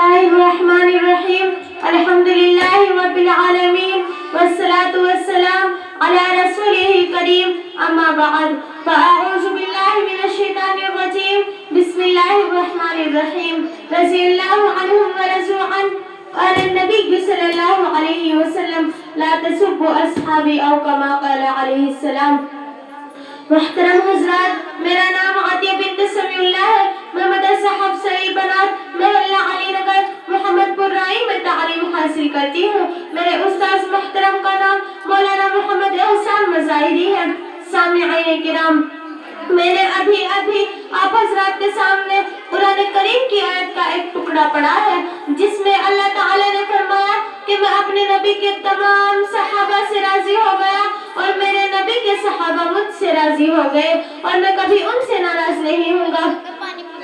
الرحمن الرحیم الحمد للہ رب العالمین والصلاة والسلام على رسولہ الکریم اما بعد فاعوذ باللہ من الشیطان الرجیم بسم اللہ الرحمن الرحیم رضی اللہ عنہم ورضوا عنہ قال النبی صلی اللہ علیہ وسلم لا تسبوا اصحابی او کما قال علیہ السلام۔ محترم حضرات، میرا نام عطیہ بنت سمیع اللہ ہے۔ میں مدرسہ حفصہ بنات محلہ علی نگر محمد پور رائی میں تعلیم حاصل کرتی ہوں۔ میرے استاذ محترم کا نام مولانا محمد احسان مظاہری ہے۔ سامعین کرام، میں نے ابھی آپ حضرات کے سامنے قرآن کریم کی آیت کا ایک ٹکڑا پڑھا ہے، جس میں اللہ تعالیٰ نے فرمایا کہ میں اپنے نبی کے تمام صحابہ سے راضی ہو گیا اور میرے نبی کے صحابہ مجھ سے راضی ہو گئے اور میں کبھی ان سے ناراض نہیں ہوں گا۔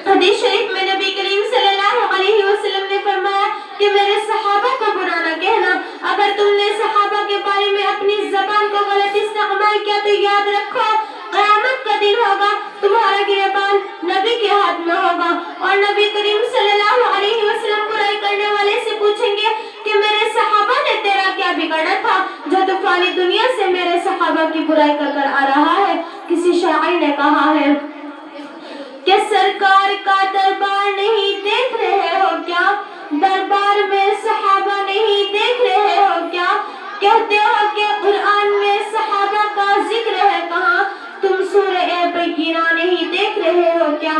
حدیث شریف میں نبی کریم صلی اللہ علیہ وسلم نے فرمایا کہ میرے صحابہ کو برا نہ کہنا۔ اگر تم نے صحابہ کے بارے میں اپنی زبان کو غلط استعمال کیا تو یاد رکھو، قیامت کا دن ہوگا، تمہارا گریبان نبی کے ہاتھ میں ہوگا اور نبی کریم صلی اللہ علیہ وسلم برائی کرنے والے سے پوچھیں گے کہ میرے صحابہ نے تیرا کیا بگاڑا تھا جو تو فانی دنیا سے میرے صحابہ کی برائی کر کر آ رہا ہے۔ کسی شاعر نے کہا ہے کہ سرکار کا دربار نہیں دیکھ رہے ہو کیا، دربار میں صحابہ نہیں دیکھ رہے ہو کیا، کہتے ہو کہ قرآن میں صحابہ کا ذکر ہے کہاں، تم سورہ بینہ نہیں دیکھ رہے ہو کیا۔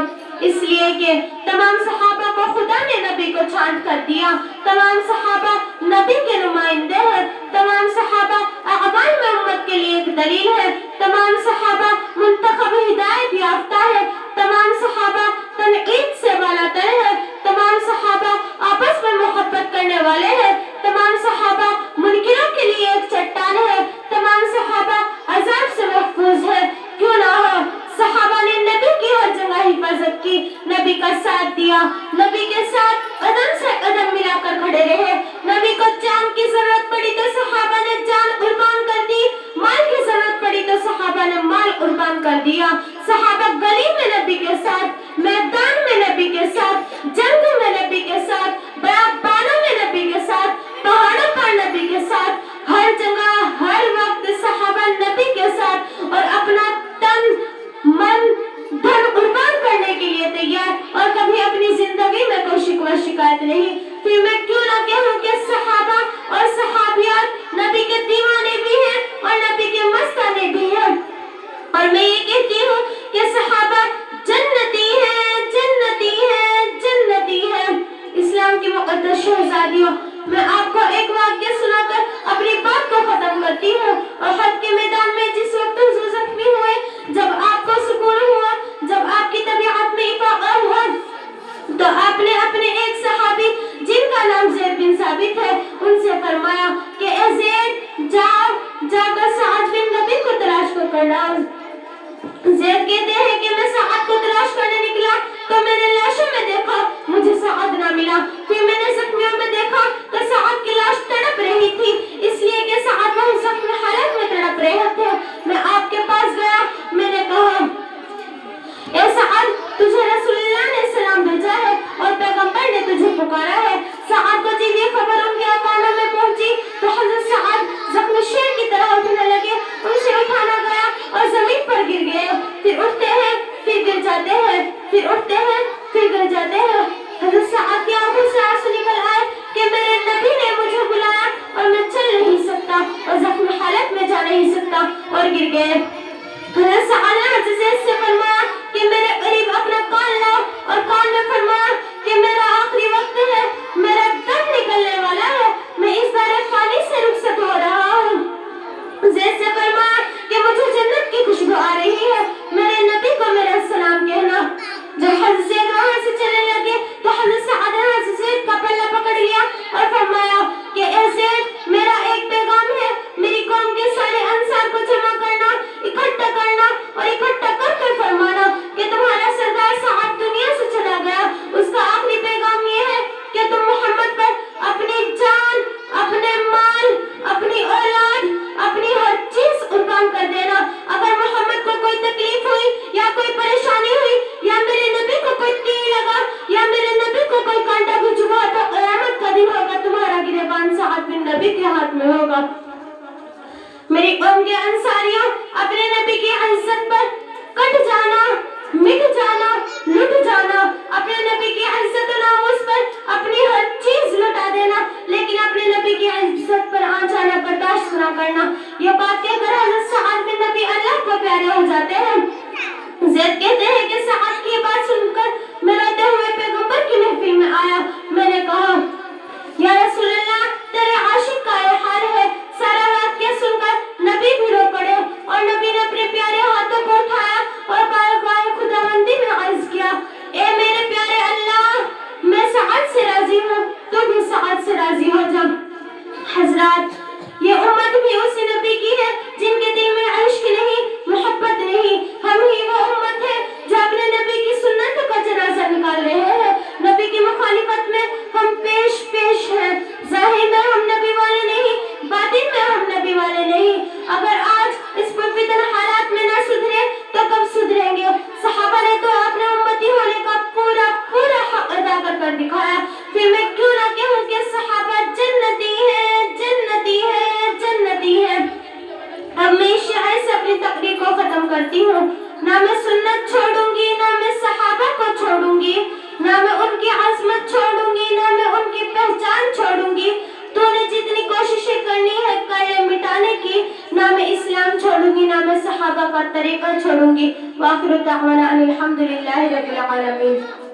اس لیے کہ تمام صحابہ کو خدا نے نبی کو چھانٹ کر دیا، تمام صحابہ نبی کے نمائندے ہیں، تمام صحابہ اعمال میں امت کے لیے ایک دلیل ہے، تمام صحابہ منتخب ہدایت یافتہ ہے، تمام صحابہ تنقید سے بالا تر ہے، تمام صحابہ آپس میں محبت کرنے والے ہیں، تمام صحابہ منکروں کے لیے ایک چٹان ہے، تمام صحابہ عذاب سے محفوظ ہے۔ کیوں نہ ہو، صحابہ نے نبی کی ہر جگہ حفاظت کی، نبی کا ساتھ دیا، نبی کے ساتھ قدم سے قدم ملا کر کھڑے رہے۔ نبی کو جان کی ضرورت پڑی تو صحابہ نے جان قربان کر دی، مال کی ضرورت پڑی تو صحابہ نے مال قربان کر دیا۔ صحابہ گلی میں نبی کے ساتھ، میدان میں نبی کے ساتھ، جنگ میں نبی کے ساتھ، بیابانوں میں نبی کے ساتھ، پہاڑوں پر نبی کے ساتھ، ہر جگہ ہر وقت صحابہ نبی کے ساتھ اور اپنا تن من دھن قربان کرنے کے لیے تیار، اور کبھی اپنی زندگی میں کوئی شکوہ شکایت نہیں۔ پھر میں کیوں نہ کہوں کہ صحابہ اور صحابیات نبی کے دیوانے بھی ہیں اور نبی کے مستانے بھی ہیں، اور میں یہ کہتی ہوں کہ صحابہ جنتی ہیں، جنتی ہیں، جنتی ہیں۔ اسلام کی مقدس شہزادیوں، میں آپ کو ایک واقعہ سنا کر اپنی بات کو ختم کرتی ہوں۔ احد کے میدان میں جس وقت حضور زخمی ہوئے، جب آپ کو سکون ہوا، جب آپ کی طبیعت میں افاقہ ہوا، تو آپ نے اپنے ایک صحابی جن کا نام زید بن ثابت ہے ان سے فرمایا کہ اے زید، جا کر سعد بن نبی کو تلاش کر لاؤ۔ زید کہتے ہیں کہ میں سعد کو تلاش کرنے نکلا تو میں نے لاشوں میں دیکھا، مجھے سعد نہ ملا۔ پھر میں نے زخمیوں میں دیکھا تو سعد کی لاش تڑپ رہی تھی، اس لیے کہ سعد وہی زخمی حالت میں تڑپ رہے تھے۔ میں آپ کے پاس گیا، میں نے کہا اے سعد، تجھے رسول اللہ نے سلام بھیجا ہے اور پیغمبر نے تجھے پکارا ہے۔ سعد کو جب یہ خبر ان کے کانوں میں پہنچی تو حضرت سعد زخمی شیر کی طرح اٹھنے لگے، ان سے اٹھانا گیا اور زمین پر گر گئے، پھر اٹھتے ہیں، پھر گر جاتے ہیں، پھر اٹھتے ہیں، پھر گر جاتے ہیں۔ حضرت سعد کی آنکھوں سے آنسو نکل آئے کہ میرے نبی نے مجھے بلایا اور میں چل نہیں سکتا اور زخمی حالت میں جا نہیں سکتا اور گر گئے۔ حضرت سعد نے حضرت زید سے فرمایا کہ میرے قریب اپنا کان لاؤ، اور کان میں فرمایا کہ میرا آخری وقت ہے، میرا دم نکلنے والا ہے، میں اس دار فانی سے رخصت ہو رہا ہوں۔ زید سے فرمایا کہ مجھے جنت کی خوشبو آ رہی ہے، میرے نبی کو میرا سلام کہنا۔ جب حضرت زید وہاں سے چلنے لگے تو حضرت سعد نے حضرت زید کا پلہ پکڑ لیا اور فرمایا کہ اے زید، میرا ایک پیغام ہے، میری قوم کے سارے انصار کو جمع کرنا، اکٹھا کرنا اور اکٹھا کر کر فرمانا کہ تمہارا سردار سعد دنیا سے چلا گیا، اس کا آخری پیغام یہ ہے کہ تم محمد پر اپنی جان، اپنے مال، اپنی اولاد، اپنی ہر چیز قربان کر دینا۔ اگر محمد کو کوئی میری قوم کے انصاریوں، اپنے نبی کی عزت پر کٹ جانا، مٹ جانا، لٹ جانا، اپنے نبی کی عزت و ناموس پر اپنی ہر چیز لٹا دینا، لیکن اپنے نبی کی عزت پر آ جانا برداشت نہ کرنا۔ یہ بات کہہ کر حضرت سعد بن نبی اللہ کو پیارے ہو جاتے ہیں۔ زید کہتے ہیں کہ سعد کی بات سن کر میں روتے ہوئے پیغمبر کی محفل میں آیا۔ میں نے کہا یا رسول اللہ، تیرے عاشق کا یہ حال ہے۔ سارا واقعہ سن کر نبی بھی رو پڑے اور نبی نے اپنے پیارے ہاتھوں کو اٹھایا اور بارگاہ خداوندی میں عرض کیا، اے میرے پیارے اللہ، میں سعد سے راضی ہوں، تو بھی سعد سے راضی ہو جا۔ حضرات، یہ امت بھی اسی نبی کی ہے جن کے دل میں عشق نہیں، محبت نہیں۔ ہم ہی وہ امت ہے جو اپنے نبی کی سنت کا جنازہ نکال رہے ہیں۔ نبی کی مخالفت میں ہم پیش ہیں۔ ظاہر میں ہم نبی والے نہیں، باطن میں ہم نبی والے نہیں۔ اگر آج اس پرفتن حالات میں نہ سدھرے تو کب سدھریں گے؟ صحابہ نے تو اپنے امتی ہونے کا پورا حق ادا کر دکھایا، پھر میں کیوں نہ کہوں کہ صحابہ جنتی ہیں، جنتی ہیں، جنتی ہیں۔ اب میں اس شعر سے اپنی تقریر کو ختم کرتی ہوں۔ نہ میں سنت چھوڑوں گی، نہ میں صحابہ کو چھوڑوں گی، نہ میں ان کی عظمت چھوڑوں گی، نہ میں ان کی پہچان چھوڑوں گی۔ تو نے جتنی کوششیں کرنی ہے کر لے مٹانے کی، نہ میں اسلام چھوڑوں گی، نہ میں صحابہ کا طریقہ چھوڑوں گی۔ وآخر دعوانا ان الحمد للہ رب العالمین۔